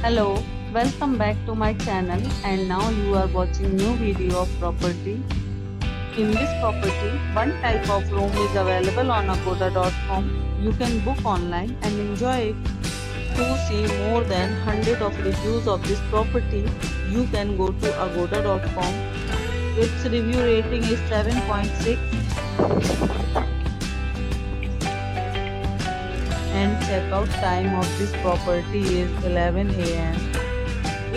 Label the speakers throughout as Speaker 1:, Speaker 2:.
Speaker 1: Hello, welcome back to my channel and now you are watching new video of property. In this property, one type of room is available on agoda.com. You can book online and enjoy it. To see more than 100 of reviews of this property, you can go to agoda.com. Its review rating is 7.6 and checkout time of this property is 11 am.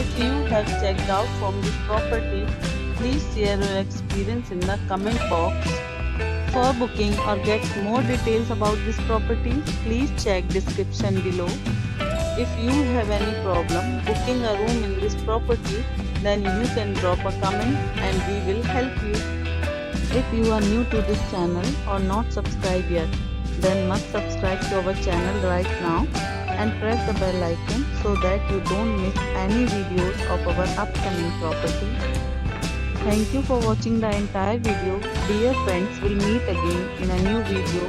Speaker 1: If you have checked out from this property, please share your experience in the comment box. For booking or get more details about this property, please check description below. If you have any problem booking a room in this property, then you can drop a comment and we will help you. If you are new to this channel or not subscribed yet, then must subscribe to our channel right now and press the bell icon so that you don't miss any videos of our upcoming property. Thank you for watching the entire video. Dear friends, we'll meet again in a new video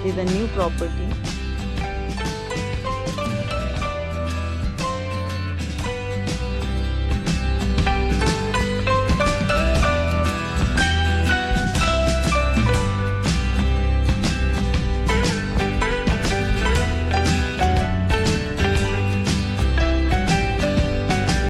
Speaker 1: with a new property.